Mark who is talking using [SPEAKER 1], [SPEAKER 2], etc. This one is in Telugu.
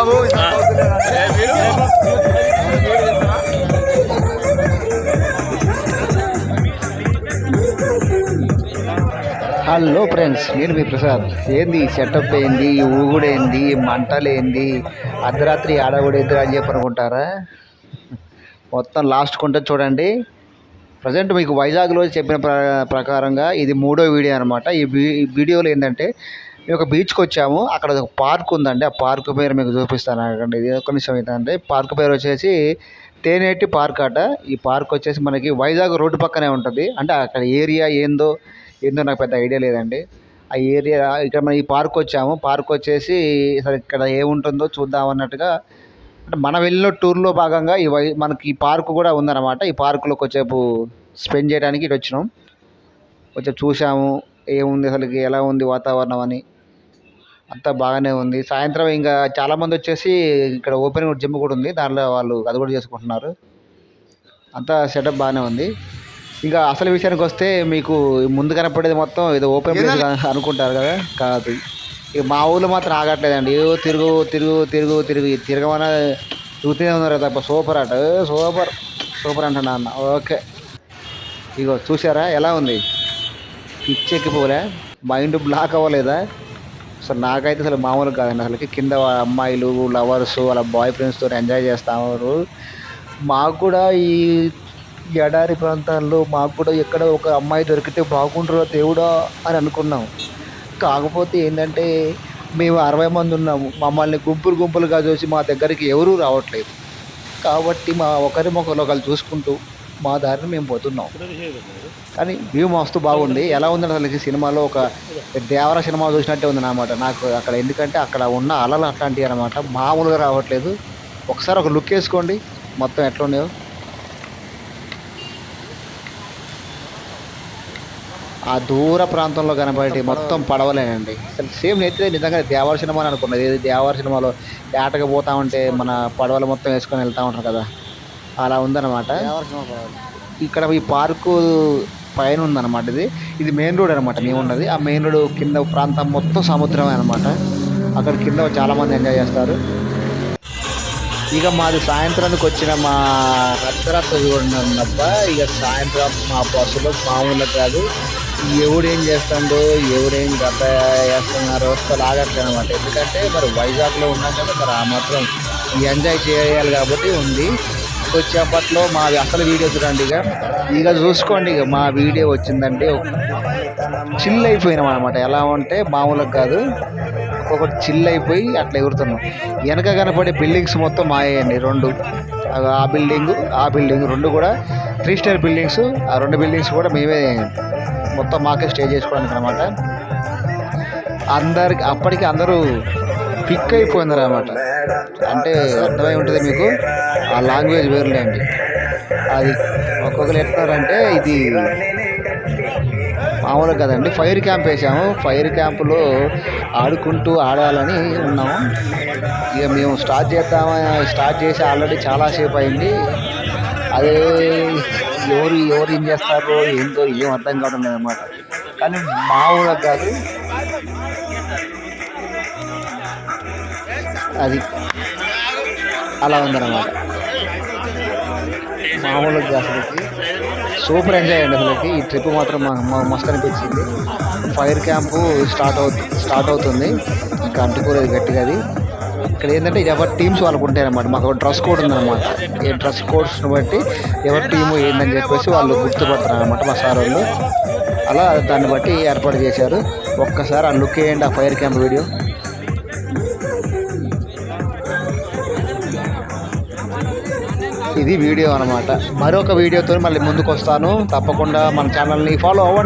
[SPEAKER 1] బాబు. హలో ఫ్రెండ్స్, నేను మీ ప్రసాద్. ఏంది సెటప్ ఏంది, ఊగుడేంది, మంటలేంది, అర్ధరాత్రి ఆడగూడేద్దు అని చెప్పి అనుకుంటారా? మొత్తం లాస్ట్ కొంటే చూడండి. ప్రజెంట్ మీకు వైజాగ్లో చెప్పిన ప్రకారంగా ఇది 3వ వీడియో అనమాట. ఈ వీడియోలో ఏంటంటే మేము ఒక బీచ్కి వచ్చాము. అక్కడ ఒక పార్క్ ఉందండి. ఆ పార్క్ పేరు మీకు చూపిస్తాను. అక్కడ ఇది ఒక నిమిషం ఏంటంటే పార్క్ పేరు వచ్చేసి తేనేటి పార్క్ అట. ఈ పార్క్ వచ్చేసి మనకి వైజాగ్ రోడ్డు పక్కనే ఉంటుంది. అంటే అక్కడ ఏరియా ఏందో నాకు పెద్ద ఐడియా లేదండి. ఆ ఏరియా ఇక్కడ మనం ఈ పార్క్ వచ్చాము. పార్క్ వచ్చేసి అసలు ఇక్కడ ఏముంటుందో చూద్దాం అన్నట్టుగా, అంటే మనం వెళ్ళిన టూర్లో భాగంగా మనకి ఈ పార్క్ కూడా ఉందన్నమాట. ఈ పార్కులో కొంచెంసేపు స్పెండ్ చేయడానికి ఇటు వచ్చినాం. కొంచెం చూసాము ఏముంది అసలుకి, ఎలా ఉంది వాతావరణం అని. అంతా బాగానే ఉంది. సాయంత్రం ఇంకా చాలామంది వచ్చేసి ఇక్కడ ఓపెన్ జిమ్ కూడా ఉంది, దాంట్లో వాళ్ళు అది కూడా చేసుకుంటున్నారు. అంతా సెటప్ బాగానే ఉంది. ఇంకా అసలు విషయానికి వస్తే మీకు ముందు కనపడేది మొత్తం ఏదో ఓపెన్ ప్లేస్ అనుకుంటారు కదా, కాదు. ఇక మా ఊళ్ళో మాత్రం ఆగట్లేదండి. ఏదో తిరగమని చూస్తూనే ఉన్నారు తప్ప. సూపర్ అట, సూపర్ అంటున్నా అన్న. ఓకే, ఇగో చూసారా ఎలా ఉంది? పిచ్చెక్కిపోలే, మైండ్ బ్లాక్ అవ్వలేదా? అసలు నాకైతే అసలు మామూలు కాదండి. అసలుకి కింద అమ్మాయిలు లవర్స్ వాళ్ళ బాయ్ ఫ్రెండ్స్తో ఎంజాయ్ చేస్తాము. మాకు కూడా ఈ ఎడారి ప్రాంతాల్లో మాకు కూడా ఎక్కడ ఒక అమ్మాయి దొరికితే బాగుంటుందో దేవుడా అని అనుకున్నాం. కాకపోతే ఏంటంటే మేము 60 మంది ఉన్నాము. మమ్మల్ని గుంపులుగా చూసి మా దగ్గరికి ఎవరూ రావట్లేదు. కాబట్టి మా ఒకరు చూసుకుంటూ మా దారిని మేము పోతున్నాం. కానీ వ్యూ మస్తు బాగుంది. ఎలా ఉందంటే అసలు సినిమాలో ఒక దేవర సినిమా చూసినట్టే ఉంది అన్నమాట నాకు అక్కడ. ఎందుకంటే అక్కడ ఉన్న అలలు అట్లాంటివి అనమాట, మామూలుగా రావట్లేదు. ఒకసారి ఒక లుక్ వేసుకోండి మొత్తం ఎట్లా ఉన్నాయో. ఆ దూర ప్రాంతంలో కనబడి మొత్తం పడవలేనండి. అసలు సేమ్ అయితే నిజంగా దేవర సినిమా అని అనుకున్నది. ఏది దేవర సినిమాలో ఏటగా పోతా ఉంటే మన పడవలు మొత్తం వేసుకొని వెళ్తూ ఉంటారు కదా, అలా ఉందన్నమాట. ఇక్కడ ఈ పార్కు పైన ఉందన్నమాట. ఇది మెయిన్ రోడ్ అనమాట మేము ఉన్నది. ఆ మెయిన్ రోడ్ కింద ప్రాంతం మొత్తం సముద్రమే అనమాట. అక్కడ కింద చాలామంది ఎంజాయ్ చేస్తారు. ఇక మాది సాయంత్రానికి వచ్చిన మా అర్ధరాత్రి చూడండి అబ్బా. ఇక సాయంత్రం మా బస్సులో మామూలుగా కాదు, ఎవడేం చేస్తాడో ఎవడేం గత చేస్తున్నారో అసలు ఆగట్లేదు అనమాట. ఎందుకంటే మరి వైజాగ్లో ఉన్నాం కదా, మరి ఆ మాత్రం ఎంజాయ్ చేయాలి కాబట్టి ఉంది. వచ్చేపట్లో మాది అసలు వీడియో చూడండి. ఇక చూసుకోండి. ఇక మా వీడియో వచ్చిందంటే చిల్ అయిపోయినాం అనమాట. ఎలా అంటే మామూలుగా కాదు, ఒక్కొక్కటి చిల్ అయిపోయి అట్లా ఎగురుతున్నాం. వెనక కనపడే బిల్డింగ్స్ మొత్తం మాయండి. 2 ఆ బిల్డింగ్ 2 కూడా 3 స్టార్ బిల్డింగ్స్. ఆ 2 బిల్డింగ్స్ కూడా మేమే మొత్తం మాకే స్టే చేసుకోవడానికి అనమాట. అప్పటికి అందరూ పిక్ అయిపోయినారు అనమాట. అంటే అర్థమై ఉంటుంది మీకు, ఆ లాంగ్వేజ్ వేరులే అండి. అది ఒక్కొక్కరు ఎట్లారంటే ఇది మామూలుగా కదండి. ఫైర్ క్యాంప్ వేసాము. ఫైర్ క్యాంపులో ఆడాలని ఉన్నాము. ఇక మేము స్టార్ట్ చేసి ఆల్రెడీ చాలాసేపు అయింది. అదే ఎవరు ఏం చేస్తారో ఏందో ఏం అర్థం కావడం లేదన్నమాట. కానీ మామూలుగా కాదు, అది అలా ఉందన్నమాట. మామూలుగా అసలుకి సూపర్ ఎంజాయ్ అండి. అసలుకి ఈ ట్రిప్ మాత్రం మస్తు అనిపించింది. ఫైర్ క్యాంపు స్టార్ట్ అవుతుంది. ఇంకా అంటుకోలేదు గట్టిగా. అది ఇక్కడ ఏంటంటే ఎవరి టీమ్స్ వాళ్ళకు ఉంటాయన్నమాట. మాకు ఒక డ్రెస్ కోడ్ ఉందన్నమాట. ఈ డ్రెస్ కోడ్స్ని బట్టి ఎవరి టీము ఏందని చెప్పేసి వాళ్ళు గుర్తుపడతారు అనమాట మా సార్ వాళ్ళు. అలా దాన్ని బట్టి ఏర్పాటు చేశారు. ఒక్కసారి ఆ లుక్ వేయండి, ఆ ఫైర్ క్యాంప్ వీడియో. ఇది వీడియో అనమాట. మరొక వీడియోతో మళ్ళీ ముందుకు వస్తాను. తప్పకుండా మన ఛానల్ని ఫాలో అవ్వండి.